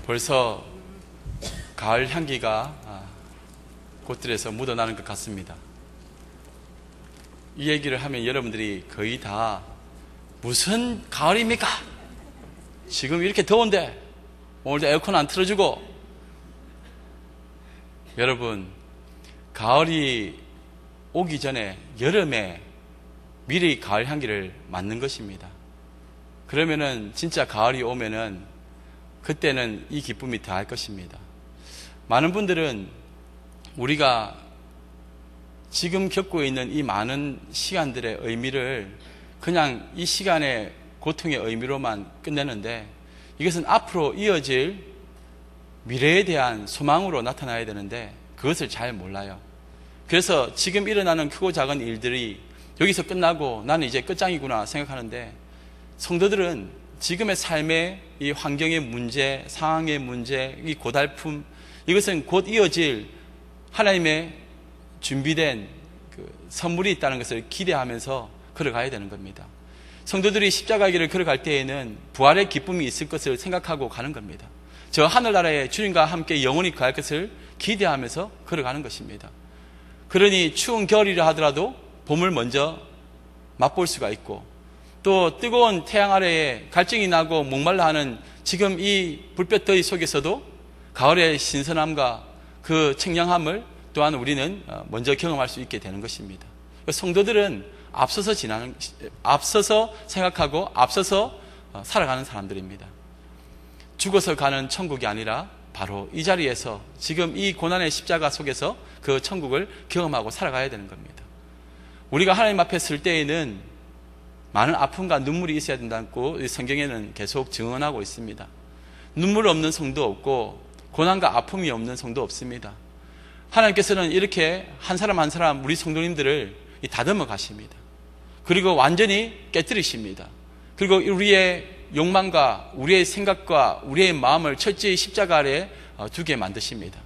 벌써 가을 향기가 곳들에서 묻어나는 것 같습니다. 이 얘기를 하면 여러분들이 거의 다 무슨 가을입니까? 지금 이렇게 더운데 오늘도 에어컨 안 틀어주고. 여러분, 가을이 오기 전에 여름에 미리 가을 향기를 맡는 것입니다. 그러면은 진짜 가을이 오면은 그때는 이 기쁨이 더할 것입니다. 많은 분들은 우리가 지금 겪고 있는 이 많은 시간들의 의미를 그냥 이 시간의 고통의 의미로만 끝내는데, 이것은 앞으로 이어질 미래에 대한 소망으로 나타나야 되는데 그것을 잘 몰라요. 그래서 지금 일어나는 크고 작은 일들이 여기서 끝나고 나는 이제 끝장이구나 생각하는데, 성도들은 지금의 삶의 이 환경의 문제, 상황의 문제, 이 고달픔, 이것은 곧 이어질 하나님의 준비된 그 선물이 있다는 것을 기대하면서 걸어가야 되는 겁니다. 성도들이 십자가 길을 걸어갈 때에는 부활의 기쁨이 있을 것을 생각하고 가는 겁니다. 저 하늘나라에 주님과 함께 영원히 갈 것을 기대하면서 걸어가는 것입니다. 그러니 추운 겨울이라 하더라도 봄을 먼저 맛볼 수가 있고, 또 뜨거운 태양 아래에 갈증이 나고 목말라 하는 지금 이 불볕 더위 속에서도 가을의 신선함과 그 청량함을 또한 우리는 먼저 경험할 수 있게 되는 것입니다. 성도들은 앞서서 생각하고 앞서서 살아가는 사람들입니다. 죽어서 가는 천국이 아니라 바로 이 자리에서 지금 이 고난의 십자가 속에서 그 천국을 경험하고 살아가야 되는 겁니다. 우리가 하나님 앞에 설 때에는 많은 아픔과 눈물이 있어야 된다고 성경에는 계속 증언하고 있습니다. 눈물 없는 성도 없고 고난과 아픔이 없는 성도 없습니다. 하나님께서는 이렇게 한 사람 한 사람 우리 성도님들을 다듬어 가십니다. 그리고 완전히 깨뜨리십니다. 그리고 우리의 욕망과 우리의 생각과 우리의 마음을 철저히 십자가 아래에 두게 만드십니다.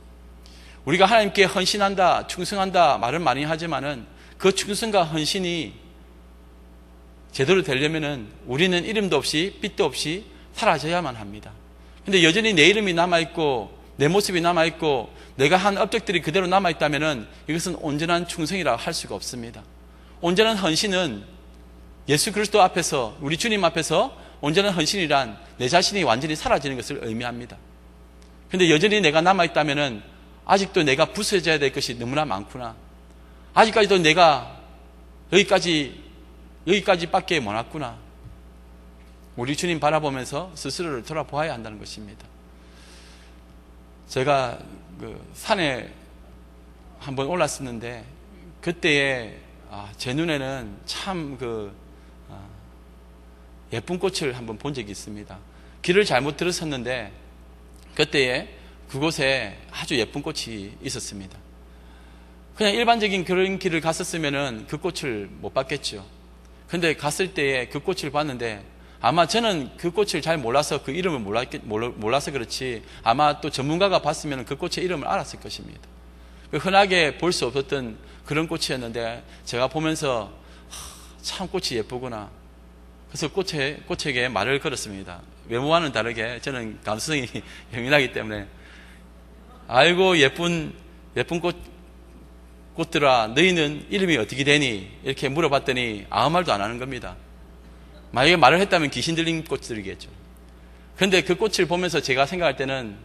우리가 하나님께 헌신한다, 충성한다 말은 많이 하지만은 그 충성과 헌신이 제대로 되려면은 우리는 이름도 없이 빛도 없이 사라져야만 합니다. 근데 여전히 내 이름이 남아있고 내 모습이 남아있고 내가 한 업적들이 그대로 남아있다면은 이것은 온전한 충성이라 할 수가 없습니다. 온전한 헌신은 예수 그리스도 앞에서, 우리 주님 앞에서 온전한 헌신이란 내 자신이 완전히 사라지는 것을 의미합니다. 근데 여전히 내가 남아있다면은 아직도 내가 부서져야 될 것이 너무나 많구나. 아직까지도 내가 여기까지밖에 못 왔구나. 우리 주님 바라보면서 스스로를 돌아보아야 한다는 것입니다. 제가 그 산에 한번 올랐었는데 그때에 제 눈에는 참 예쁜 꽃을 한번 본 적이 있습니다. 길을 잘못 들었었는데 그때에 그곳에 아주 예쁜 꽃이 있었습니다. 그냥 일반적인 그런 길을 갔었으면은 그 꽃을 못 봤겠죠. 근데 갔을 때에 그 꽃을 봤는데 아마 저는 그 꽃을 잘 몰라서 그 이름을 몰라서 그렇지 아마 또 전문가가 봤으면 그 꽃의 이름을 알았을 것입니다. 흔하게 볼 수 없었던 그런 꽃이었는데 제가 보면서 참 꽃이 예쁘구나. 그래서 꽃에게 말을 걸었습니다. 외모와는 다르게 저는 감수성이 예민하기 때문에 아이고 예쁜 꽃들아 너희는 이름이 어떻게 되니? 이렇게 물어봤더니 아무 말도 안 하는 겁니다. 만약에 말을 했다면 귀신 들린 꽃들이겠죠. 그런데 그 꽃을 보면서 제가 생각할 때는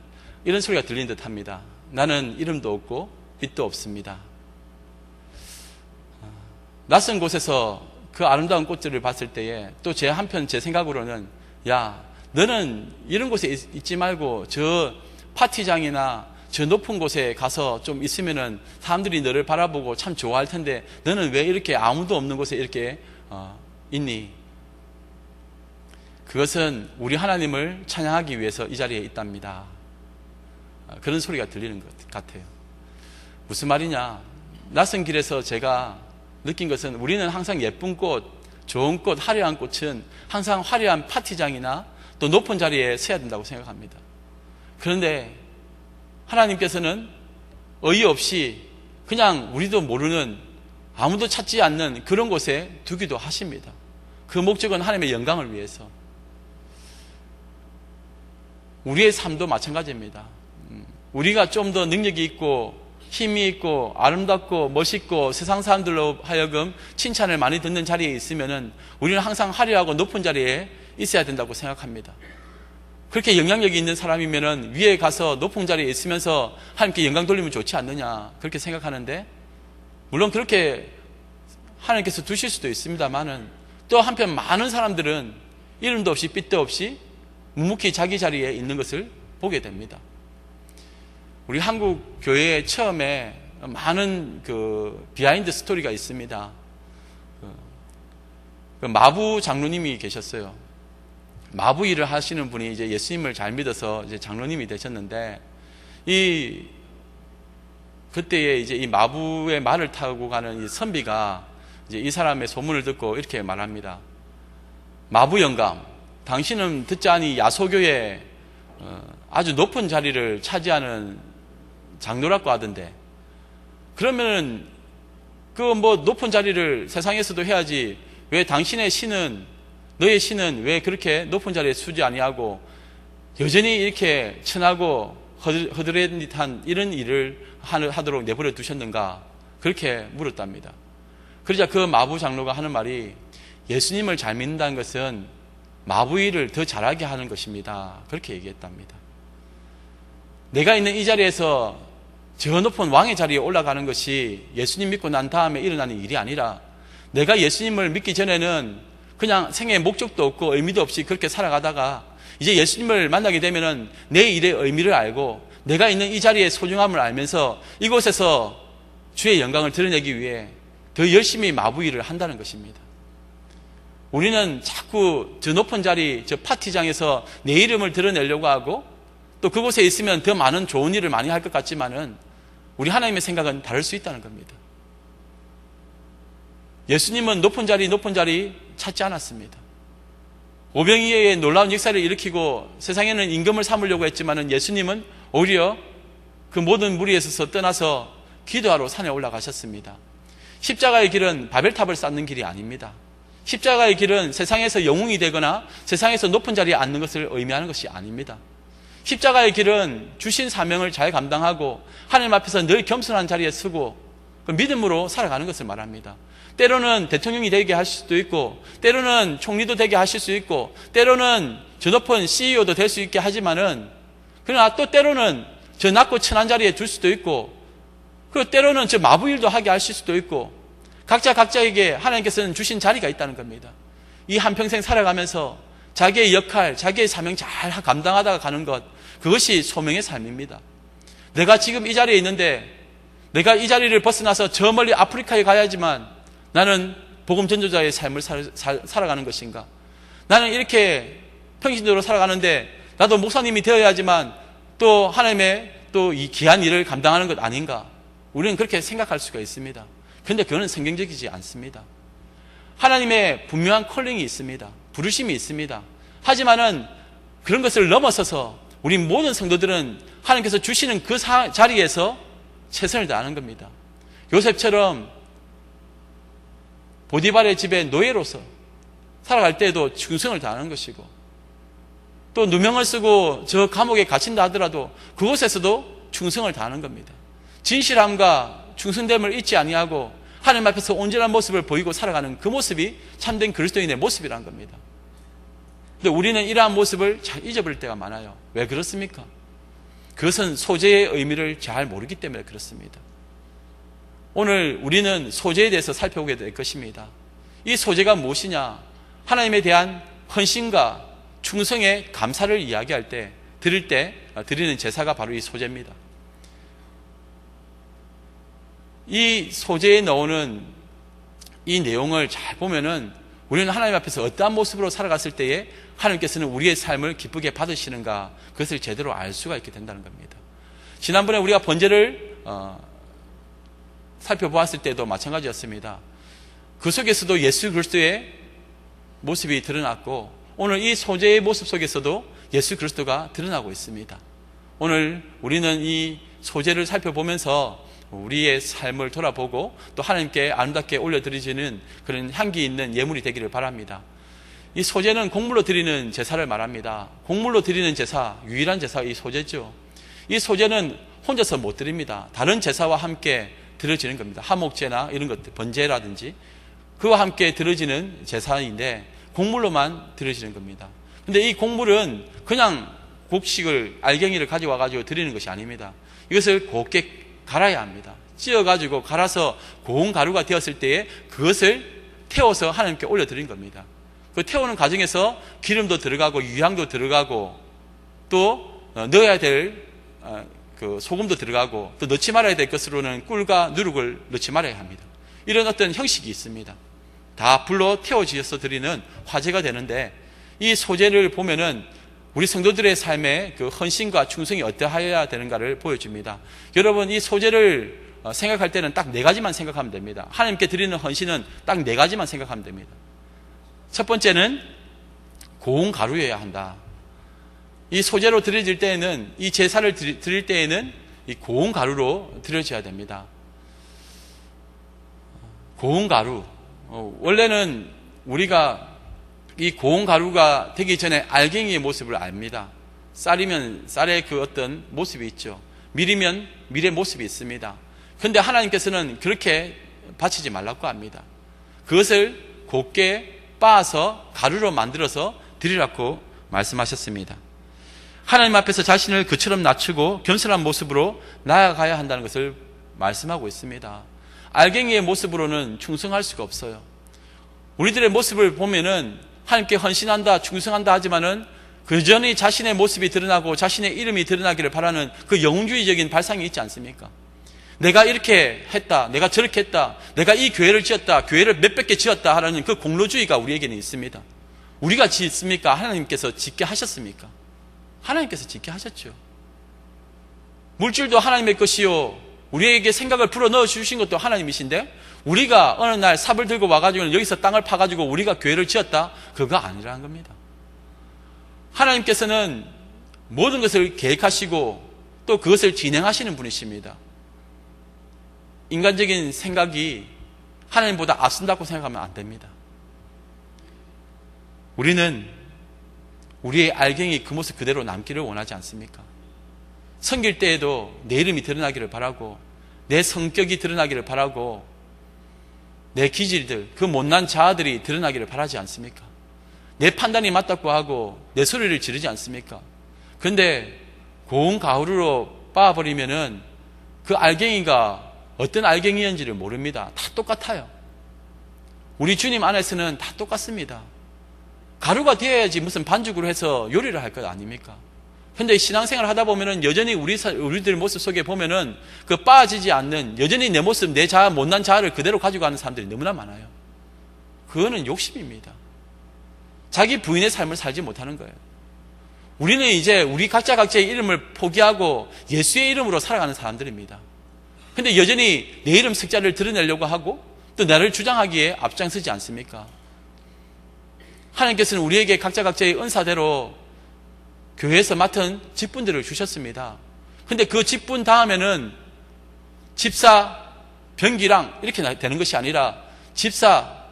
이런 소리가 들린 듯 합니다. 나는 이름도 없고 빛도 없습니다. 낯선 곳에서 그 아름다운 꽃들을 봤을 때에 또 제 한편 제 생각으로는 야 너는 이런 곳에 있지 말고 저 파티장이나 저 높은 곳에 가서 좀 있으면은 사람들이 너를 바라보고 참 좋아할 텐데 너는 왜 이렇게 아무도 없는 곳에 이렇게 있니? 그것은 우리 하나님을 찬양하기 위해서 이 자리에 있답니다. 그런 소리가 들리는 것 같아요. 무슨 말이냐? 낯선 길에서 제가 느낀 것은 우리는 항상 예쁜 꽃, 좋은 꽃, 화려한 꽃은 항상 화려한 파티장이나 또 높은 자리에 서야 된다고 생각합니다. 그런데 하나님께서는 어이없이 그냥 우리도 모르는 아무도 찾지 않는 그런 곳에 두기도 하십니다. 그 목적은 하나님의 영광을 위해서. 우리의 삶도 마찬가지입니다. 우리가 좀 더 능력이 있고 힘이 있고 아름답고 멋있고 세상 사람들로 하여금 칭찬을 많이 듣는 자리에 있으면은 우리는 항상 화려하고 높은 자리에 있어야 된다고 생각합니다. 그렇게 영향력이 있는 사람이면은 위에 가서 높은 자리에 있으면서 하나님께 영광 돌리면 좋지 않느냐 그렇게 생각하는데, 물론 그렇게 하나님께서 두실 수도 있습니다만은 또 한편 많은 사람들은 이름도 없이 삐도 없이 묵묵히 자기 자리에 있는 것을 보게 됩니다. 우리 한국 교회에 처음에 많은 비하인드 스토리가 있습니다. 마부 장로님이 계셨어요. 마부 일을 하시는 분이 이제 예수님을 잘 믿어서 이제 장로님이 되셨는데, 그때에 이제 이 마부의 말을 타고 가는 이 선비가 이제 이 사람의 소문을 듣고 이렇게 말합니다. 마부 영감, 당신은 듣자니 야소교에 아주 높은 자리를 차지하는 장로라고 하던데, 그러면은 높은 자리를 세상에서도 해야지 왜 당신의 신은, 너의 신은 왜 그렇게 높은 자리에 서지 아니하고 여전히 이렇게 천하고 허드렛한 이런 일을 하도록 내버려 두셨는가 그렇게 물었답니다. 그러자 그 마부 장로가 하는 말이, 예수님을 잘 믿는다는 것은 마부 일을 더 잘하게 하는 것입니다. 그렇게 얘기했답니다. 내가 있는 이 자리에서 저 높은 왕의 자리에 올라가는 것이 예수님 믿고 난 다음에 일어나는 일이 아니라, 내가 예수님을 믿기 전에는 그냥 생애의 목적도 없고 의미도 없이 그렇게 살아가다가 이제 예수님을 만나게 되면은 내 일의 의미를 알고 내가 있는 이 자리의 소중함을 알면서 이곳에서 주의 영광을 드러내기 위해 더 열심히 마부 일을 한다는 것입니다. 우리는 자꾸 저 높은 자리, 저 파티장에서 내 이름을 드러내려고 하고 또 그곳에 있으면 더 많은 좋은 일을 많이 할 것 같지만은 우리 하나님의 생각은 다를 수 있다는 겁니다. 예수님은 높은 자리 찾지 않았습니다. 오병이어의 놀라운 역사를 일으키고 세상에는 임금을 삼으려고 했지만은 예수님은 오히려 그 모든 무리에서 떠나서 기도하러 산에 올라가셨습니다. 십자가의 길은 바벨탑을 쌓는 길이 아닙니다. 십자가의 길은 세상에서 영웅이 되거나 세상에서 높은 자리에 앉는 것을 의미하는 것이 아닙니다. 십자가의 길은 주신 사명을 잘 감당하고 하나님 앞에서 늘 겸손한 자리에 서고 그 믿음으로 살아가는 것을 말합니다. 때로는 대통령이 되게 하실 수도 있고, 때로는 총리도 되게 하실 수 있고, 때로는 저 높은 CEO도 될 수 있게 하지만은, 그러나 또 때로는 저 낮고 천한 자리에 둘 수도 있고, 그리고 때로는 저 마부일도 하게 하실 수도 있고, 각자에게 하나님께서는 주신 자리가 있다는 겁니다. 이 한평생 살아가면서 자기의 역할, 자기의 사명 잘 감당하다가 가는 것, 그것이 소명의 삶입니다. 내가 지금 이 자리에 있는데 내가 이 자리를 벗어나서 저 멀리 아프리카에 가야지만 나는 복음 전도자의 삶을 살아가는 것인가? 나는 이렇게 평신도로 살아가는데 나도 목사님이 되어야지만 또 하나님의 또 이 귀한 일을 감당하는 것 아닌가? 우리는 그렇게 생각할 수가 있습니다. 그런데 그거는 성경적이지 않습니다. 하나님의 분명한 컬링이 있습니다. 부르심이 있습니다. 하지만은 그런 것을 넘어서서 우리 모든 성도들은 하나님께서 주시는 그 자리에서 최선을 다하는 겁니다. 요셉처럼 보디발의 집에 노예로서 살아갈 때에도 충성을 다하는 것이고, 또 누명을 쓰고 저 감옥에 갇힌다 하더라도 그곳에서도 충성을 다하는 겁니다. 진실함과 충성됨을 잊지 아니하고 하나님 앞에서 온전한 모습을 보이고 살아가는 그 모습이 참된 그리스도인의 모습이라는 겁니다. 근데 우리는 이러한 모습을 잘 잊어버릴 때가 많아요. 왜 그렇습니까? 그것은 소재의 의미를 잘 모르기 때문에 그렇습니다. 오늘 우리는 소재에 대해서 살펴보게 될 것입니다. 이 소재가 무엇이냐? 하나님에 대한 헌신과 충성의 감사를 이야기할 때, 드리는 제사가 바로 이 소재입니다. 이 소재에 나오는 이 내용을 잘 보면은 우리는 하나님 앞에서 어떠한 모습으로 살아갔을 때에 하나님께서는 우리의 삶을 기쁘게 받으시는가, 그것을 제대로 알 수가 있게 된다는 겁니다. 지난번에 우리가 번제를 살펴보았을 때도 마찬가지였습니다. 그 속에서도 예수 그리스도의 모습이 드러났고, 오늘 이 소재의 모습 속에서도 예수 그리스도가 드러나고 있습니다. 오늘 우리는 이 소재를 살펴보면서 우리의 삶을 돌아보고 또 하나님께 아름답게 올려드리지는 그런 향기 있는 예물이 되기를 바랍니다. 이 소제는 곡물로 드리는 제사를 말합니다. 곡물로 드리는 제사, 유일한 제사가 이 소제죠. 이 소제는 혼자서 못 드립니다. 다른 제사와 함께 드려지는 겁니다. 하목제나 이런 것들, 번제라든지 그와 함께 드려지는 제사인데 곡물로만 드려지는 겁니다. 근데 이 곡물은 그냥 곡식을, 알갱이를 가져와 가지고 드리는 것이 아닙니다. 이것을 곱게 갈아야 합니다. 찧어 가지고 갈아서 고운 가루가 되었을 때에 그것을 태워서 하나님께 올려 드린 겁니다. 그 태우는 과정에서 기름도 들어가고 유향도 들어가고 또 넣어야 될 그 소금도 들어가고 또 넣지 말아야 될 것으로는 꿀과 누룩을 넣지 말아야 합니다. 이런 어떤 형식이 있습니다. 다 불로 태워지어서 드리는 화제가 되는데 이 소제를 보면은 우리 성도들의 삶의 그 헌신과 충성이 어떠하여야 되는가를 보여줍니다. 여러분, 이 소제를 생각할 때는 딱 4가지만 생각하면 됩니다. 하나님께 드리는 헌신은 딱 4가지만 생각하면 됩니다. 첫 번째는 고운 가루여야 한다. 이 소제로 드려질 때에는, 이 제사를 드릴 때에는 이 고운 가루로 드려져야 됩니다. 고운 가루. 원래는 우리가 이 고운 가루가 되기 전에 알갱이의 모습을 압니다. 쌀이면 쌀의 그 어떤 모습이 있죠. 밀이면 밀의 모습이 있습니다. 그런데 하나님께서는 그렇게 바치지 말라고 합니다. 그것을 곱게 빻아서 가루로 만들어서 드리라고 말씀하셨습니다. 하나님 앞에서 자신을 그처럼 낮추고 겸손한 모습으로 나아가야 한다는 것을 말씀하고 있습니다. 알갱이의 모습으로는 충성할 수가 없어요. 우리들의 모습을 보면은 하나님께 헌신한다, 충성한다 하지만은 그전에 자신의 모습이 드러나고 자신의 이름이 드러나기를 바라는 그 영웅주의적인 발상이 있지 않습니까? 내가 이렇게 했다, 내가 저렇게 했다, 내가 이 교회를 지었다, 교회를 몇백 개 지었다 하는 그 공로주의가 우리에게는 있습니다. 우리가 짓습니까? 하나님께서 짓게 하셨습니까? 하나님께서 짓게 하셨죠. 물질도 하나님의 것이요, 우리에게 생각을 불어 넣어 주신 것도 하나님이신데 우리가 어느 날 삽을 들고 와가지고 여기서 땅을 파가지고 우리가 교회를 지었다? 그거 아니라는 겁니다. 하나님께서는 모든 것을 계획하시고 또 그것을 진행하시는 분이십니다. 인간적인 생각이 하나님보다 앞선다고 생각하면 안 됩니다. 우리는 우리의 알갱이 그 모습 그대로 남기를 원하지 않습니까? 섬길 때에도 내 이름이 드러나기를 바라고 내 성격이 드러나기를 바라고 내 기질들, 그 못난 자아들이 드러나기를 바라지 않습니까? 내 판단이 맞다고 하고 내 소리를 지르지 않습니까? 그런데 고운 가루로 빻아버리면은 그 알갱이가 어떤 알갱이인지를 모릅니다. 다 똑같아요. 우리 주님 안에서는 다 똑같습니다. 가루가 되어야지 무슨 반죽으로 해서 요리를 할 것 아닙니까? 근데 신앙생활을 하다 보면은 여전히 우리들 모습 속에 보면은 그 빠지지 않는, 여전히 내 모습, 내 자아, 못난 자아를 그대로 가지고 가는 사람들이 너무나 많아요. 그거는 욕심입니다. 자기 부인의 삶을 살지 못하는 거예요. 우리는 이제 우리 각자의 이름을 포기하고 예수의 이름으로 살아가는 사람들입니다. 근데 여전히 내 이름 석자를 드러내려고 하고 또 나를 주장하기에 앞장서지 않습니까? 하나님께서는 우리에게 각자의 은사대로 교회에서 맡은 직분들을 주셨습니다. 근데 그 직분 다음에는 집사, 병기랑 이렇게 되는 것이 아니라 집사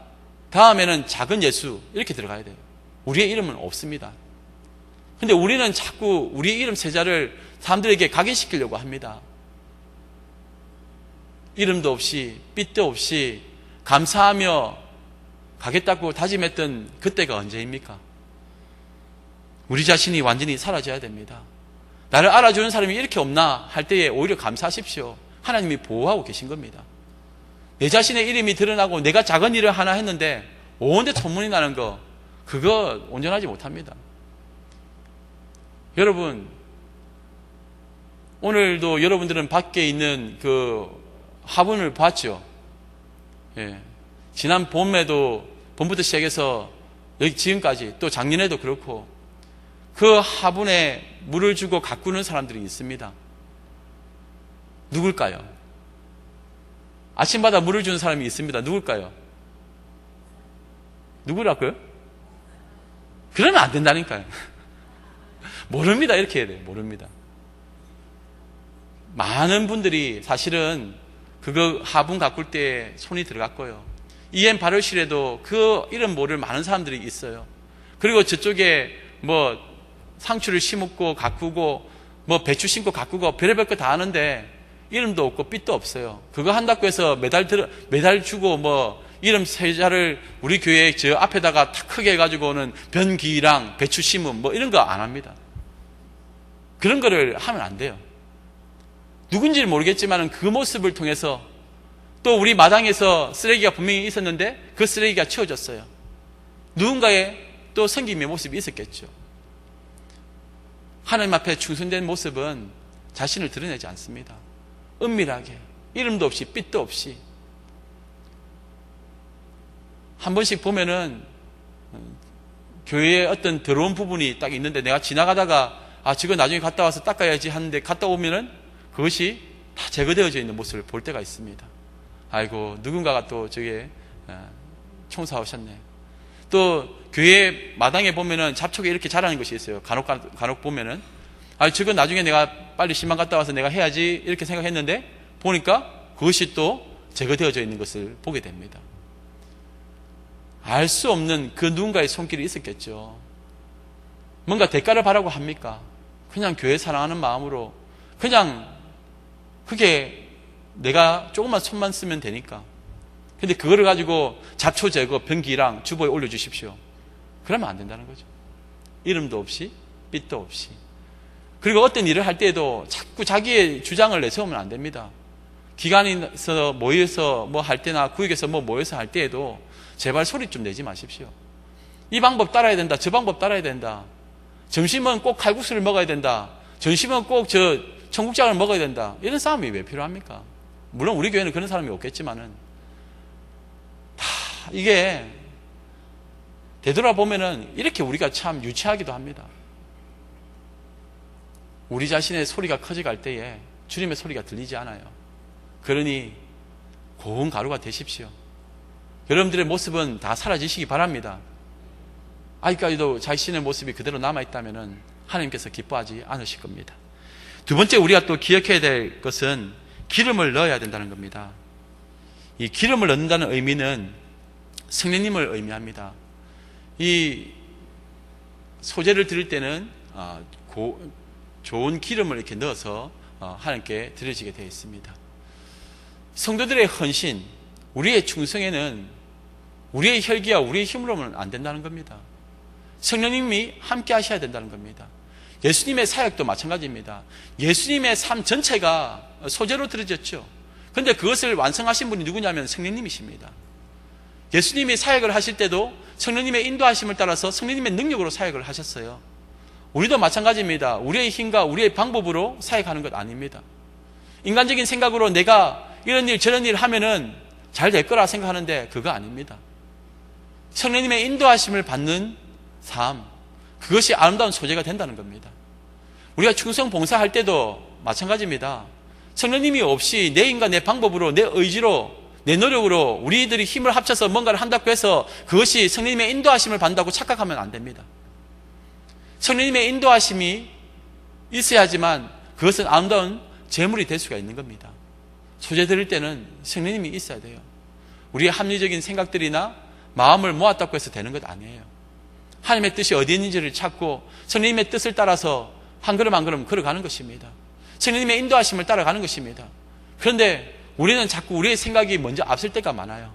다음에는 작은 예수 이렇게 들어가야 돼요. 우리의 이름은 없습니다. 근데 우리는 자꾸 우리의 이름 세자를 사람들에게 각인시키려고 합니다. 이름도 없이 빚도 없이 감사하며 가겠다고 다짐했던 그때가 언제입니까? 우리 자신이 완전히 사라져야 됩니다. 나를 알아주는 사람이 이렇게 없나 할 때에 오히려 감사하십시오. 하나님이 보호하고 계신 겁니다. 내 자신의 이름이 드러나고 내가 작은 일을 하나 했는데 온데 소문이 나는 거, 그거 온전하지 못합니다. 여러분, 오늘도 여러분들은 밖에 있는 그 화분을 봤죠? 예. 지난 봄부터 시작해서 여기 지금까지 또 작년에도 그렇고 그 화분에 물을 주고 가꾸는 사람들이 있습니다. 누굴까요? 아침마다 물을 주는 사람이 있습니다. 누굴까요? 누구라고요? 그러면 안 된다니까요. 모릅니다. 이렇게 해야 돼요. 모릅니다. 많은 분들이 사실은 그거 화분 가꿀 때 손이 들어갔고요. EM 발효실에도 그 이름 모를 많은 사람들이 있어요. 그리고 저쪽에 뭐 상추를 심고 가꾸고 뭐 배추 심고 가꾸고 별의별 거 다 하는데 이름도 없고 빚도 없어요. 그거 한다고 해서 매달 주고 뭐 이름 세자를 우리 교회 저 앞에다가 탁 크게 해가지고는 변기랑 배추 심음 뭐 이런 거 안 합니다. 그런 거를 하면 안 돼요. 누군지는 모르겠지만 그 모습을 통해서 또 우리 마당에서 쓰레기가 분명히 있었는데 그 쓰레기가 치워졌어요. 누군가의 또 섬김의 모습이 있었겠죠. 하나님 앞에 충성된 모습은 자신을 드러내지 않습니다. 은밀하게 이름도 없이 빚도 없이 한 번씩 보면은 교회에 어떤 더러운 부분이 딱 있는데 내가 지나가다가 저거 나중에 갔다 와서 닦아야지 하는데 갔다 오면은 그것이 다 제거되어져 있는 모습을 볼 때가 있습니다. 아이고 누군가가 또 저게 청소하셨네. 또 교회 마당에 보면은 잡초가 이렇게 자라는 것이 있어요. 간혹 보면은 저건 나중에 내가 빨리 신방 갔다 와서 내가 해야지 이렇게 생각했는데 보니까 그것이 또 제거되어져 있는 것을 보게 됩니다. 알 수 없는 그 누군가의 손길이 있었겠죠. 뭔가 대가를 바라고 합니까? 그냥 교회 사랑하는 마음으로 그냥 그게 내가 조금만 손만 쓰면 되니까. 근데 그거를 가지고 잡초 제거 변기랑 주보에 올려주십시오. 그러면 안 된다는 거죠. 이름도 없이 빚도 없이. 그리고 어떤 일을 할 때에도 자꾸 자기의 주장을 내세우면 안 됩니다. 기관에서 모여서 뭐 할 때나 구역에서 뭐 모여서 할 때에도 제발 소리 좀 내지 마십시오. 이 방법 따라야 된다. 저 방법 따라야 된다. 점심은 꼭 칼국수를 먹어야 된다. 점심은 꼭 청국장을 먹어야 된다. 이런 싸움이 왜 필요합니까? 물론 우리 교회는 그런 사람이 없겠지만은 다 이게 되돌아보면은 이렇게 우리가 참 유치하기도 합니다. 우리 자신의 소리가 커져갈 때에 주님의 소리가 들리지 않아요. 그러니 고운 가루가 되십시오. 여러분들의 모습은 다 사라지시기 바랍니다. 아직까지도 자신의 모습이 그대로 남아있다면 하나님께서 기뻐하지 않으실 겁니다. 두 번째 우리가 또 기억해야 될 것은 기름을 넣어야 된다는 겁니다. 이 기름을 넣는다는 의미는 성령님을 의미합니다. 이 소제를 드릴 때는 좋은 기름을 이렇게 넣어서 하나님께 드려지게 되어 있습니다. 성도들의 헌신, 우리의 충성에는 우리의 혈기와 우리의 힘으로는 안 된다는 겁니다. 성령님이 함께 하셔야 된다는 겁니다. 예수님의 사역도 마찬가지입니다. 예수님의 삶 전체가 소재로 드려졌죠. 그런데 그것을 완성하신 분이 누구냐면 성령님이십니다. 예수님이 사역을 하실 때도 성령님의 인도하심을 따라서 성령님의 능력으로 사역을 하셨어요. 우리도 마찬가지입니다. 우리의 힘과 우리의 방법으로 사역하는 것 아닙니다. 인간적인 생각으로 내가 이런 일 저런 일 하면은 잘 될 거라 생각하는데 그거 아닙니다. 성령님의 인도하심을 받는 삶, 그것이 아름다운 소재가 된다는 겁니다. 우리가 충성 봉사할 때도 마찬가지입니다. 성령님이 없이 내 힘과 내 방법으로 내 의지로 내 노력으로 우리들이 힘을 합쳐서 뭔가를 한다고 해서 그것이 성령님의 인도하심을 받는다고 착각하면 안 됩니다. 성령님의 인도하심이 있어야지만 그것은 아름다운 제물이 될 수가 있는 겁니다. 소재 드릴 때는 성령님이 있어야 돼요. 우리의 합리적인 생각들이나 마음을 모았다고 해서 되는 것 아니에요. 하나님의 뜻이 어디 있는지를 찾고 성령님의 뜻을 따라서 한 걸음 한 걸음 걸어가는 것입니다. 성령님의 인도하심을 따라가는 것입니다. 그런데 우리는 자꾸 우리의 생각이 먼저 앞설 때가 많아요.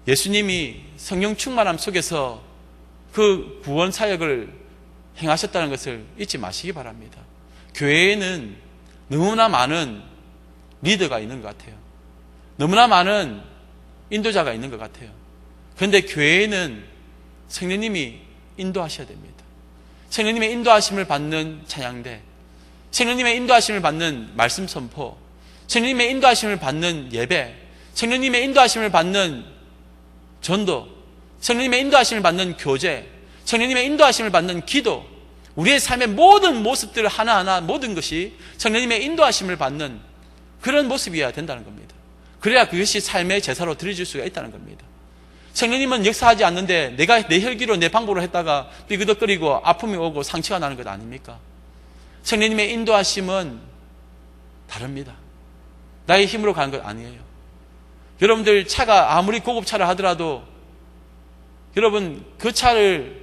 예수님이 성령 충만함 속에서 그 구원 사역을 행하셨다는 것을 잊지 마시기 바랍니다. 교회에는 너무나 많은 리더가 있는 것 같아요. 너무나 많은 인도자가 있는 것 같아요. 그런데 교회에는 성령님이 인도하셔야 됩니다. 성령님의 인도하심을 받는 찬양대, 성령님의 인도하심을 받는 말씀 선포, 성령님의 인도하심을 받는 예배, 성령님의 인도하심을 받는 전도, 성령님의 인도하심을 받는 교제, 성령님의 인도하심을 받는 기도, 우리의 삶의 모든 모습들 하나하나 모든 것이 성령님의 인도하심을 받는 그런 모습이어야 된다는 겁니다. 그래야 그것이 삶의 제사로 드려질 수가 있다는 겁니다. 성령님은 역사하지 않는데 내가 내 혈기로 내 방법으로 했다가 삐그덕거리고 아픔이 오고 상처가 나는 것 아닙니까? 성령님의 인도하심은 다릅니다. 나의 힘으로 가는 것 아니에요. 여러분들 차가 아무리 고급차라 하더라도 여러분, 그 차를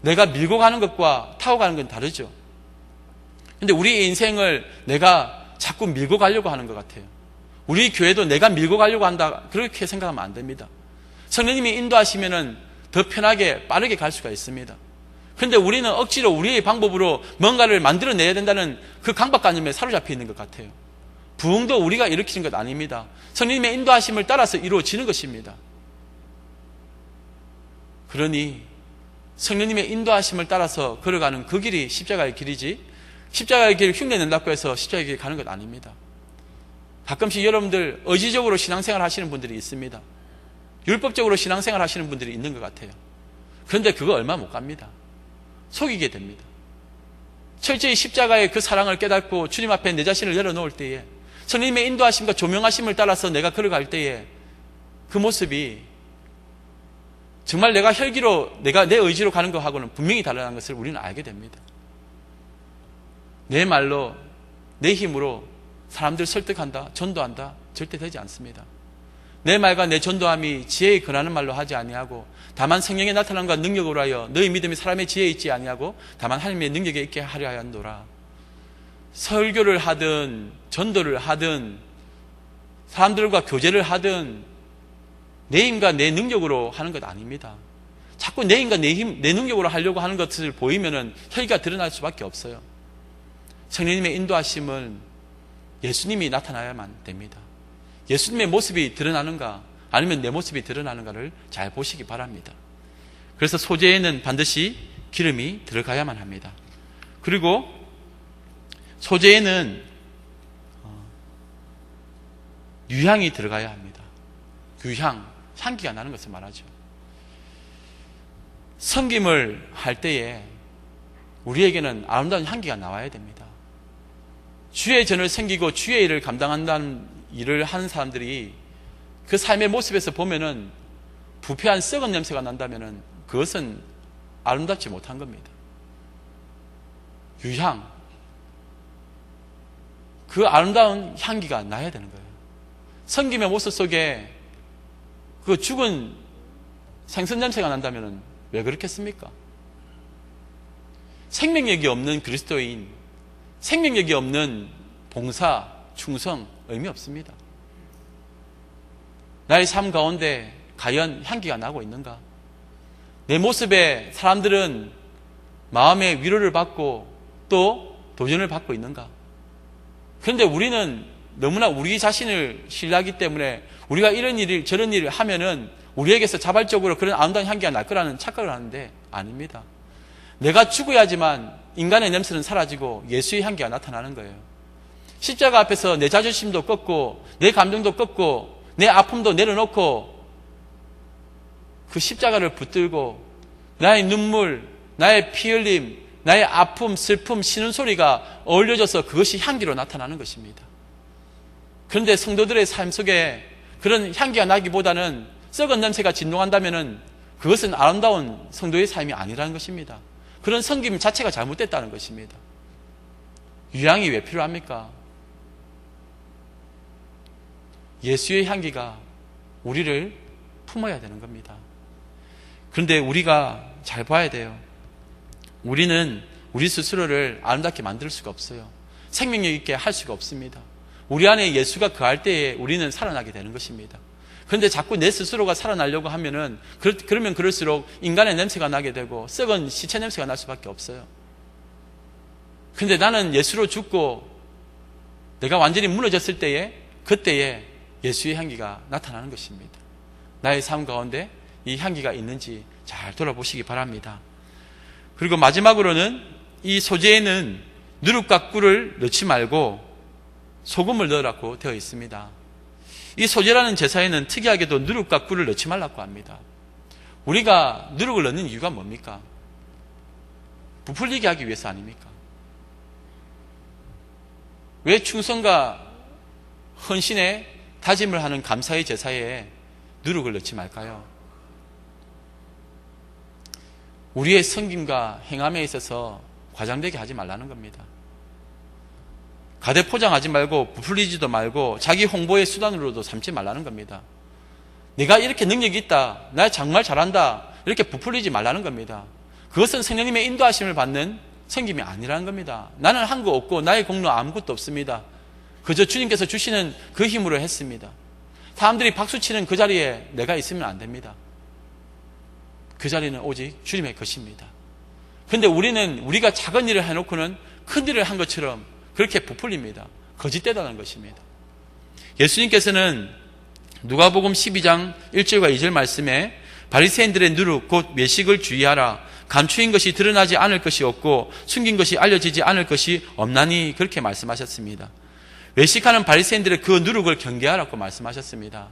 내가 밀고 가는 것과 타고 가는 건 다르죠. 근데 우리의 인생을 내가 자꾸 밀고 가려고 하는 것 같아요. 우리 교회도 내가 밀고 가려고 한다, 그렇게 생각하면 안 됩니다. 성령님이 인도하시면은 더 편하게 빠르게 갈 수가 있습니다. 그런데 우리는 억지로 우리의 방법으로 뭔가를 만들어내야 된다는 그 강박관념에 사로잡혀 있는 것 같아요. 부흥도 우리가 일으키는 것 아닙니다. 성령님의 인도하심을 따라서 이루어지는 것입니다. 그러니 성령님의 인도하심을 따라서 걸어가는 그 길이 십자가의 길이지, 십자가의 길을 흉내낸다고 해서 십자가의 길을 가는 것 아닙니다. 가끔씩 여러분들 의지적으로 신앙생활 하시는 분들이 있습니다. 율법적으로 신앙생활 하시는 분들이 있는 것 같아요. 그런데 그거 얼마 못 갑니다. 속이게 됩니다. 철저히 십자가의 그 사랑을 깨닫고 주님 앞에 내 자신을 내려놓을 때에, 성령님의 인도하심과 조명하심을 따라서 내가 걸어갈 때에 그 모습이 정말 내가 혈기로, 내가 내 의지로 가는 것하고는 분명히 다르다는 것을 우리는 알게 됩니다. 내 말로, 내 힘으로 사람들을 설득한다, 전도한다, 절대 되지 않습니다. 내 말과 내 전도함이 지혜에 근하는 말로 하지 아니하고, 다만 성령의 나타남과 능력으로 하여 너희 믿음이 사람의 지혜에 있지 아니하고 다만 하나님의 능력에 있게 하려 하였노라. 설교를 하든 전도를 하든 사람들과 교제를 하든 내 힘과 내 능력으로 하는 것 아닙니다. 자꾸 내 힘과 내 힘, 내 능력으로 하려고 하는 것을 보이면은 혈기가 드러날 수밖에 없어요. 성령님의 인도하심은 예수님이 나타나야만 됩니다. 예수님의 모습이 드러나는가 아니면 내 모습이 드러나는가를 잘 보시기 바랍니다. 그래서 소재에는 반드시 기름이 들어가야만 합니다. 그리고 소재에는 유향이 들어가야 합니다. 유향, 향기가 나는 것을 말하죠. 섬김을 할 때에 우리에게는 아름다운 향기가 나와야 됩니다. 주의 전을 섬기고 주의 일을 감당한다는 일을 하는 사람들이 그 삶의 모습에서 보면은 부패한 썩은 냄새가 난다면은 그것은 아름답지 못한 겁니다. 유향, 그 아름다운 향기가 나야 되는 거예요. 섬김의 모습 속에 그 죽은 생선 냄새가 난다면은 왜 그렇겠습니까? 생명력이 없는 그리스도인, 생명력이 없는 봉사, 충성, 의미 없습니다. 나의 삶 가운데 과연 향기가 나고 있는가? 내 모습에 사람들은 마음의 위로를 받고 또 도전을 받고 있는가? 그런데 우리는 너무나 우리 자신을 신뢰하기 때문에 우리가 이런 일을 저런 일을 하면은 우리에게서 자발적으로 그런 아름다운 향기가 날 거라는 착각을 하는데 아닙니다. 내가 죽어야지만 인간의 냄새는 사라지고 예수의 향기가 나타나는 거예요. 십자가 앞에서 내 자존심도 꺾고 내 감정도 꺾고 내 아픔도 내려놓고 그 십자가를 붙들고 나의 눈물, 나의 피 흘림, 나의 아픔, 슬픔, 쉬는 소리가 어울려져서 그것이 향기로 나타나는 것입니다. 그런데 성도들의 삶 속에 그런 향기가 나기보다는 썩은 냄새가 진동한다면 그것은 아름다운 성도의 삶이 아니라는 것입니다. 그런 섬김 자체가 잘못됐다는 것입니다. 유향이 왜 필요합니까? 예수의 향기가 우리를 품어야 되는 겁니다. 그런데 우리가 잘 봐야 돼요. 우리는 우리 스스로를 아름답게 만들 수가 없어요. 생명력 있게 할 수가 없습니다. 우리 안에 예수가 거할 때에 우리는 살아나게 되는 것입니다. 그런데 자꾸 내 스스로가 살아나려고 하면은 그러면 그럴수록 인간의 냄새가 나게 되고 썩은 시체 냄새가 날 수밖에 없어요. 그런데 나는 예수로 죽고 내가 완전히 무너졌을 때에 그때에 예수의 향기가 나타나는 것입니다. 나의 삶 가운데 이 향기가 있는지 잘 돌아보시기 바랍니다. 그리고 마지막으로는 이 소재에는 누룩과 꿀을 넣지 말고 소금을 넣으라고 되어 있습니다. 이 소재라는 제사에는 특이하게도 누룩과 꿀을 넣지 말라고 합니다. 우리가 누룩을 넣는 이유가 뭡니까? 부풀리게 하기 위해서 아닙니까? 왜 충성과 헌신의 다짐을 하는 감사의 제사에 누룩을 넣지 말까요? 우리의 섬김과 행함에 있어서 과장되게 하지 말라는 겁니다. 가대포장하지 말고 부풀리지도 말고 자기 홍보의 수단으로도 삼지 말라는 겁니다. 내가 이렇게 능력이 있다, 나 정말 잘한다, 이렇게 부풀리지 말라는 겁니다. 그것은 성령님의 인도하심을 받는 섬김이 아니라는 겁니다. 나는 한 거 없고 나의 공로 아무것도 없습니다. 그저 주님께서 주시는 그 힘으로 했습니다. 사람들이 박수치는 그 자리에 내가 있으면 안 됩니다. 그 자리는 오직 주님의 것입니다. 그런데 우리가 작은 일을 해놓고는 큰 일을 한 것처럼 그렇게 부풀립니다. 거짓되다는 것입니다. 예수님께서는 누가복음 12장 1절과 2절 말씀에 바리새인들의 누룩 곧 외식을 주의하라. 감추인 것이 드러나지 않을 것이 없고 숨긴 것이 알려지지 않을 것이 없나니 그렇게 말씀하셨습니다. 외식하는 바리새인들의 그 누룩을 경계하라고 말씀하셨습니다.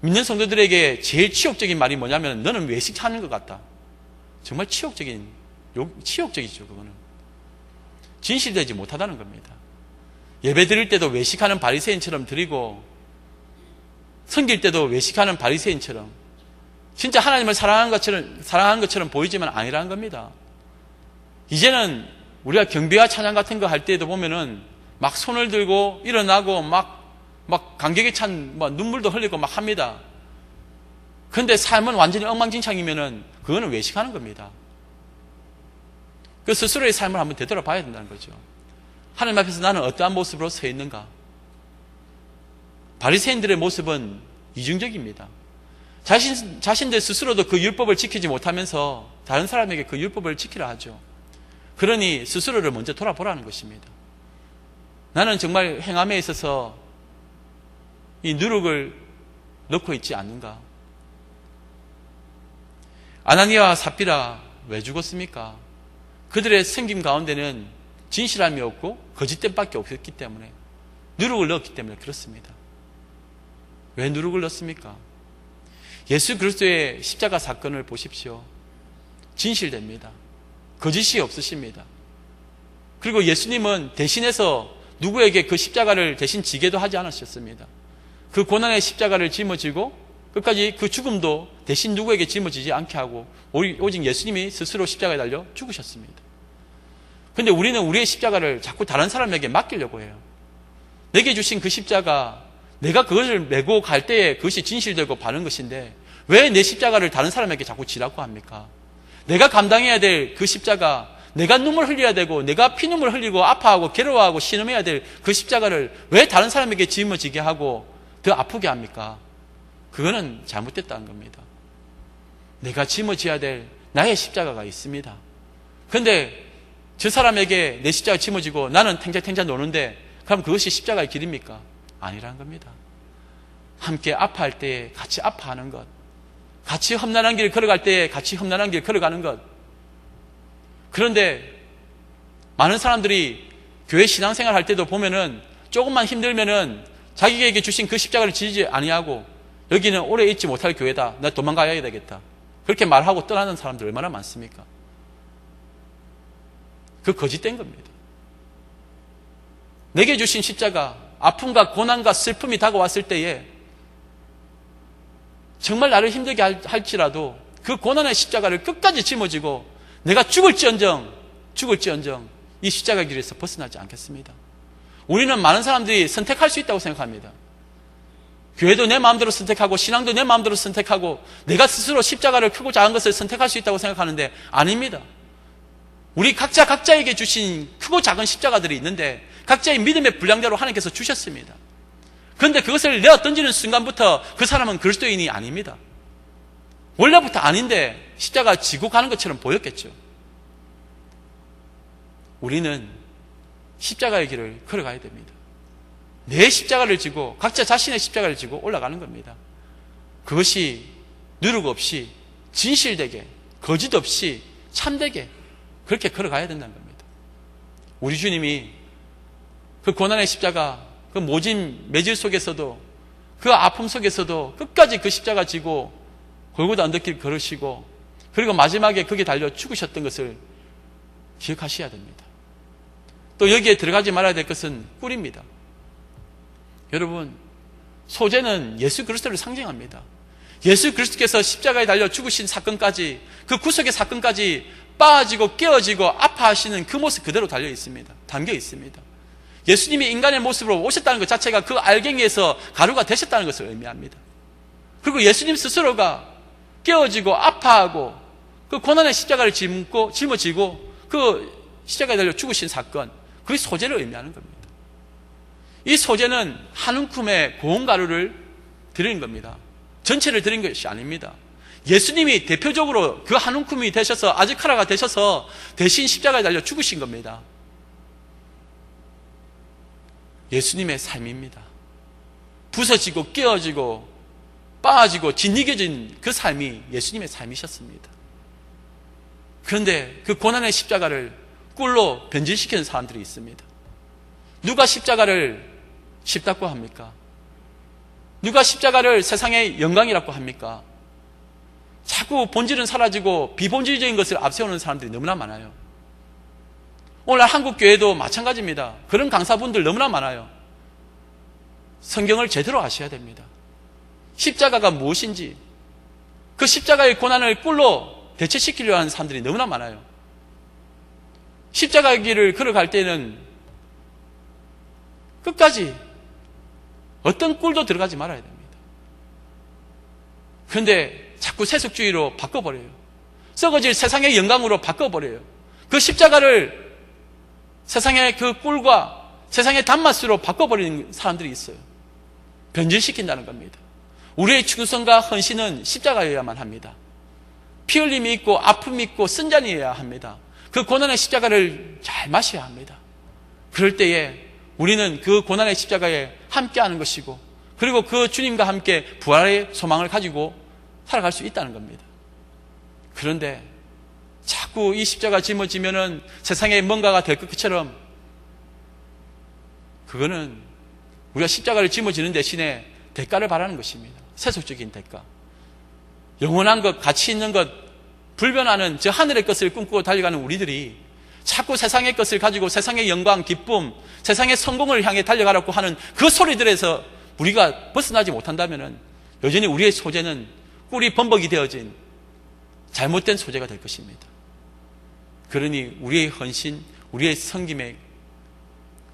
믿는 성도들에게 제일 치욕적인 말이 뭐냐면 너는 외식하는 것 같다. 정말 치욕적이죠. 그거는 진실되지 못하다는 겁니다. 예배 드릴 때도 외식하는 바리새인처럼 드리고 섬길 때도 외식하는 바리새인처럼 진짜 하나님을 사랑하는 것처럼 보이지만 아니라는 겁니다. 이제는 우리가 경배와 찬양 같은 거 할 때도 보면은 막 손을 들고 일어나고 막 감격에 찬 눈물도 흘리고 막 합니다. 그런데 삶은 완전히 엉망진창이면은 그거는 외식하는 겁니다. 그 스스로의 삶을 한번 되돌아봐야 된다는 거죠. 하나님 앞에서 나는 어떠한 모습으로 서 있는가? 바리새인들의 모습은 이중적입니다. 자신들 스스로도 그 율법을 지키지 못하면서 다른 사람에게 그 율법을 지키라 하죠. 그러니 스스로를 먼저 돌아보라는 것입니다. 나는 정말 행함에 있어서 이 누룩을 넣고 있지 않는가? 아나니아와 삽비라 왜 죽었습니까? 그들의 섬김 가운데는 진실함이 없고 거짓됨밖에 없었기 때문에 누룩을 넣었기 때문에 그렇습니다. 왜 누룩을 넣습니까? 예수 그리스도의 십자가 사건을 보십시오. 진실됩니다. 거짓이 없으십니다. 그리고 예수님은 대신해서 누구에게 그 십자가를 대신 지게도 하지 않으셨습니다. 그 고난의 십자가를 짊어지고 끝까지 그 죽음도 대신 누구에게 짊어지지 않게 하고 오직 예수님이 스스로 십자가에 달려 죽으셨습니다. 그런데 우리는 우리의 십자가를 자꾸 다른 사람에게 맡기려고 해요. 내게 주신 그 십자가 내가 그것을 메고 갈 때에 그것이 진실되고 바른 것인데 왜 내 십자가를 다른 사람에게 자꾸 지라고 합니까? 내가 감당해야 될 그 십자가, 내가 눈물 흘려야 되고 내가 피눈물 흘리고 아파하고 괴로워하고 신음해야 될 그 십자가를 왜 다른 사람에게 짊어지게 하고 더 아프게 합니까? 그거는 잘못됐다는 겁니다. 내가 짊어져야 될 나의 십자가가 있습니다. 그런데 저 사람에게 내 십자가 짊어지고 나는 탱자탱자 노는데 그럼 그것이 십자가의 길입니까? 아니라는 겁니다. 함께 아파할 때에 같이 아파하는 것, 같이 험난한 길 걸어갈 때에 같이 험난한 길 걸어가는 것. 그런데 많은 사람들이 교회 신앙생활 할 때도 보면은 조금만 힘들면은 자기에게 주신 그 십자가를 지지 아니하고 여기는 오래 있지 못할 교회다. 나 도망가야 되겠다. 그렇게 말하고 떠나는 사람들 얼마나 많습니까? 그 거짓된 겁니다. 내게 주신 십자가, 아픔과 고난과 슬픔이 다가왔을 때에 정말 나를 힘들게 할지라도 그 고난의 십자가를 끝까지 짊어지고 내가 죽을지언정 이 십자가 길에서 벗어나지 않겠습니다. 우리는 많은 사람들이 선택할 수 있다고 생각합니다. 교회도 내 마음대로 선택하고 신앙도 내 마음대로 선택하고 내가 스스로 십자가를 크고 작은 것을 선택할 수 있다고 생각하는데 아닙니다. 우리 각자에게 주신 크고 작은 십자가들이 있는데 각자의 믿음의 분량대로 하나님께서 주셨습니다. 그런데 그것을 내어 던지는 순간부터 그 사람은 그리스도인이 아닙니다. 원래부터 아닌데 십자가 지고 가는 것처럼 보였겠죠. 우리는 십자가의 길을 걸어가야 됩니다. 내 십자가를 지고 각자 자신의 십자가를 지고 올라가는 겁니다. 그것이 누룩 없이 진실되게 거짓 없이 참되게 그렇게 걸어가야 된다는 겁니다. 우리 주님이 그 고난의 십자가, 그 모진 매질 속에서도 그 아픔 속에서도 끝까지 그 십자가 지고 골고다 언덕길 걸으시고 그리고 마지막에 거기에 달려 죽으셨던 것을 기억하셔야 됩니다. 또 여기에 들어가지 말아야 될 것은 꿀입니다. 여러분, 소재는 예수 그리스도를 상징합니다. 예수 그리스도께서 십자가에 달려 죽으신 사건까지 그 구속의 사건까지 빠지고 깨어지고 아파하시는 그 모습 그대로 달려 있습니다. 담겨 있습니다. 예수님이 인간의 모습으로 오셨다는 것 자체가 그 알갱이에서 가루가 되셨다는 것을 의미합니다. 그리고 예수님 스스로가 깨어지고 아파하고 그 고난의 십자가를 짊어지고 그 십자가에 달려 죽으신 사건, 그게 소재를 의미하는 겁니다. 이 소재는 한 움큼의 고운 가루를 드리는 겁니다. 전체를 드린 것이 아닙니다. 예수님이 대표적으로 그 한 움큼이 되셔서 아즈카라가 되셔서 대신 십자가에 달려 죽으신 겁니다. 예수님의 삶입니다. 부서지고 깨어지고 빠지고 짓이겨진 그 삶이 예수님의 삶이셨습니다. 그런데 그 고난의 십자가를 꿀로 변질시키는 사람들이 있습니다. 누가 십자가를 쉽다고 합니까? 누가 십자가를 세상의 영광이라고 합니까? 자꾸 본질은 사라지고 비본질적인 것을 앞세우는 사람들이 너무나 많아요. 오늘 한국 교회도 마찬가지입니다. 그런 강사분들 너무나 많아요. 성경을 제대로 아셔야 됩니다. 십자가가 무엇인지, 그 십자가의 고난을 꿀로 대체시키려 하는 사람들이 너무나 많아요. 십자가의 길을 걸어갈 때는 끝까지 어떤 꿀도 들어가지 말아야 됩니다. 그런데 자꾸 세속주의로 바꿔버려요. 썩어질 세상의 영광으로 바꿔버려요. 그 십자가를 세상의 그 꿀과 세상의 단맛으로 바꿔버리는 사람들이 있어요. 변질시킨다는 겁니다. 우리의 충성과 헌신은 십자가여야만 합니다. 피 흘림이 있고 아픔이 있고 쓴잔이어야 합니다. 그 고난의 십자가를 잘 마셔야 합니다. 그럴 때에 우리는 그 고난의 십자가에 함께하는 것이고, 그리고 그 주님과 함께 부활의 소망을 가지고 살아갈 수 있다는 겁니다. 그런데 자꾸 이 십자가 짊어지면은 세상에 뭔가가 될 것처럼, 그거는 우리가 십자가를 짊어지는 대신에 대가를 바라는 것입니다. 세속적인 대가. 영원한 것, 가치 있는 것, 불변하는 저 하늘의 것을 꿈꾸고 달려가는 우리들이 자꾸 세상의 것을 가지고 세상의 영광, 기쁨, 세상의 성공을 향해 달려가라고 하는 그 소리들에서 우리가 벗어나지 못한다면 여전히 우리의 소재는 꿀이 범벅이 되어진 잘못된 소재가 될 것입니다. 그러니 우리의 헌신, 우리의 섬김에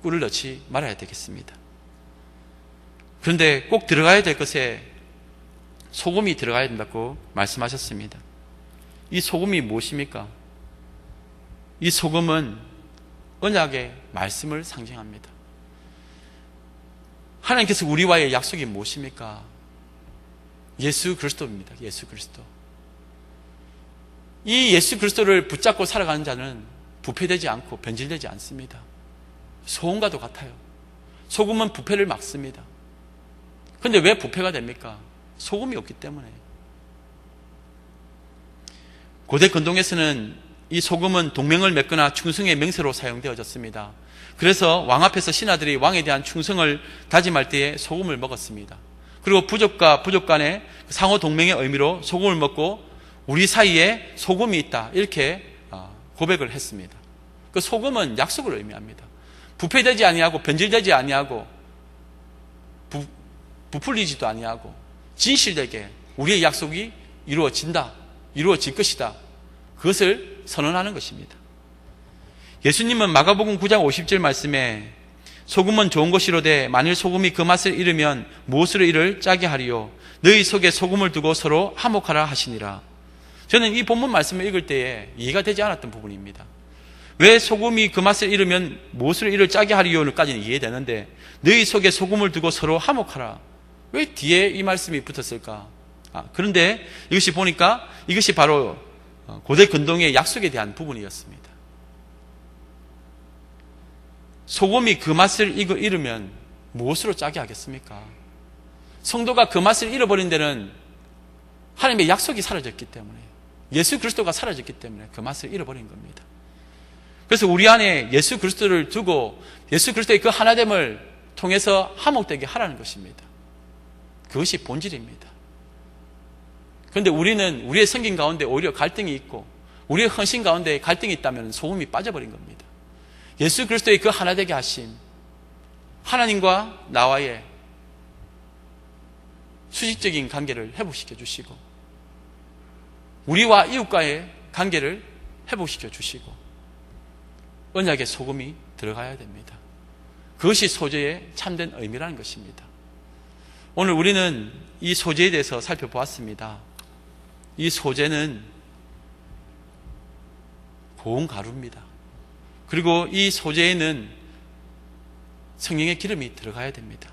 꿀을 넣지 말아야 되겠습니다. 그런데 꼭 들어가야 될 것에 소금이 들어가야 된다고 말씀하셨습니다. 이 소금이 무엇입니까? 이 소금은 언약의 말씀을 상징합니다. 하나님께서 우리와의 약속이 무엇입니까? 예수 그리스도입니다. 예수 그리스도. 이 예수 그리스도를 붙잡고 살아가는 자는 부패되지 않고 변질되지 않습니다. 소금과도 같아요. 소금은 부패를 막습니다. 그런데 왜 부패가 됩니까? 소금이 없기 때문에. 고대 근동에서는 이 소금은 동맹을 맺거나 충성의 명세로 사용되어졌습니다. 그래서 왕 앞에서 신하들이 왕에 대한 충성을 다짐할 때에 소금을 먹었습니다. 그리고 부족과 부족 간의 상호 동맹의 의미로 소금을 먹고 우리 사이에 소금이 있다, 이렇게 고백을 했습니다. 그 소금은 약속을 의미합니다. 부패되지 아니하고 변질되지 아니하고 부풀리지도 아니하고 진실되게 우리의 약속이 이루어진다, 이루어질 것이다, 그것을 선언하는 것입니다. 예수님은 마가복음 9장 50절 말씀에 소금은 좋은 것이로되 만일 소금이 그 맛을 잃으면 무엇으로 이를 짜게 하리요? 너희 속에 소금을 두고 서로 화목하라 하시니라. 저는 이 본문 말씀을 읽을 때에 이해가 되지 않았던 부분입니다. 왜 소금이 그 맛을 잃으면 무엇으로 이를 짜게 하리요까지는 이해되는데 너희 속에 소금을 두고 서로 화목하라, 왜 뒤에 이 말씀이 붙었을까? 그런데 이것이 보니까 이것이 바로 고대 근동의 약속에 대한 부분이었습니다. 소금이 그 맛을 잃으면 무엇으로 짜게 하겠습니까? 성도가 그 맛을 잃어버린 데는 하나님의 약속이 사라졌기 때문에, 예수 그리스도가 사라졌기 때문에 그 맛을 잃어버린 겁니다. 그래서 우리 안에 예수 그리스도를 두고 예수 그리스도의 그 하나됨을 통해서 화목되게 하라는 것입니다. 그것이 본질입니다. 그런데 우리는 우리의 성김 가운데 오히려 갈등이 있고 우리의 헌신 가운데 갈등이 있다면 소금이 빠져버린 겁니다. 예수 그리스도의 그 하나되게 하심, 하나님과 나와의 수직적인 관계를 회복시켜 주시고 우리와 이웃과의 관계를 회복시켜 주시고 언약의 소금이 들어가야 됩니다. 그것이 소재의 참된 의미라는 것입니다. 오늘 우리는 이 소재에 대해서 살펴보았습니다. 이 소재는 고운 가루입니다. 그리고 이 소재에는 성령의 기름이 들어가야 됩니다.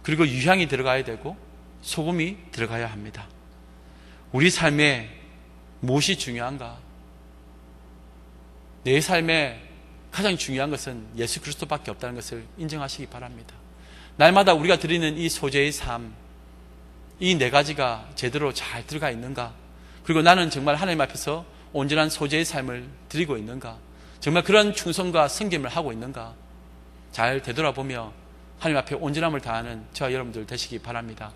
그리고 유향이 들어가야 되고 소금이 들어가야 합니다. 우리 삶에 무엇이 중요한가? 내 삶에 가장 중요한 것은 예수 그리스도밖에 없다는 것을 인정하시기 바랍니다. 날마다 우리가 드리는 이 소재의 삶, 이 네 가지가 제대로 잘 들어가 있는가? 그리고 나는 정말 하나님 앞에서 온전한 소재의 삶을 드리고 있는가? 정말 그런 충성과 섬김을 하고 있는가? 잘 되돌아보며 하나님 앞에 온전함을 다하는 저와 여러분들 되시기 바랍니다.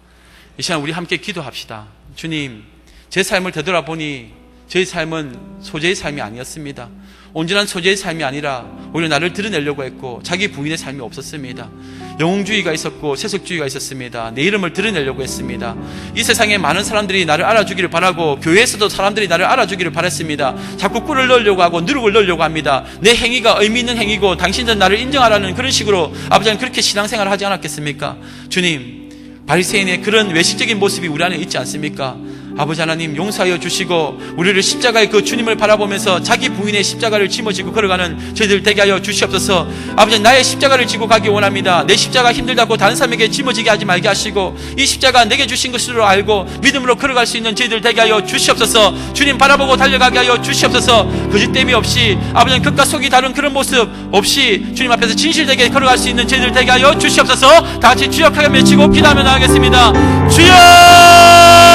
이 시간 우리 함께 기도합시다. 주님, 제 삶을 되돌아보니 저의 삶은 소재의 삶이 아니었습니다. 온전한 소재의 삶이 아니라 오히려 나를 드러내려고 했고 자기 부인의 삶이 없었습니다. 영웅주의가 있었고 세속주의가 있었습니다. 내 이름을 드러내려고 했습니다. 이 세상에 많은 사람들이 나를 알아주기를 바라고 교회에서도 사람들이 나를 알아주기를 바랐습니다. 자꾸 꿀을 넣으려고 하고 누룩을 넣으려고 합니다. 내 행위가 의미 있는 행위고 당신들은 나를 인정하라는 그런 식으로 아버지는 그렇게 신앙생활을 하지 않았겠습니까? 주님, 바리새인의 그런 외식적인 모습이 우리 안에 있지 않습니까? 아버지 하나님 용서하여 주시고 우리를 십자가의 그 주님을 바라보면서 자기 부인의 십자가를 짊어지고 걸어가는 저희들 되게 하여 주시옵소서. 아버지, 나의 십자가를 지고 가기 원합니다. 내 십자가 힘들다고 다른 사람에게 짊어지게 하지 말게 하시고 이 십자가 내게 주신 것으로 알고 믿음으로 걸어갈 수 있는 저희들 되게 하여 주시옵소서. 주님 바라보고 달려가게 하여 주시옵소서. 거짓됨이 없이 아버지 겉과 속이 다른 그런 모습 없이 주님 앞에서 진실되게 걸어갈 수 있는 저희들 되게 하여 주시옵소서. 다 같이 주역하게 외치고 기도하며 나가겠습니다. 주여!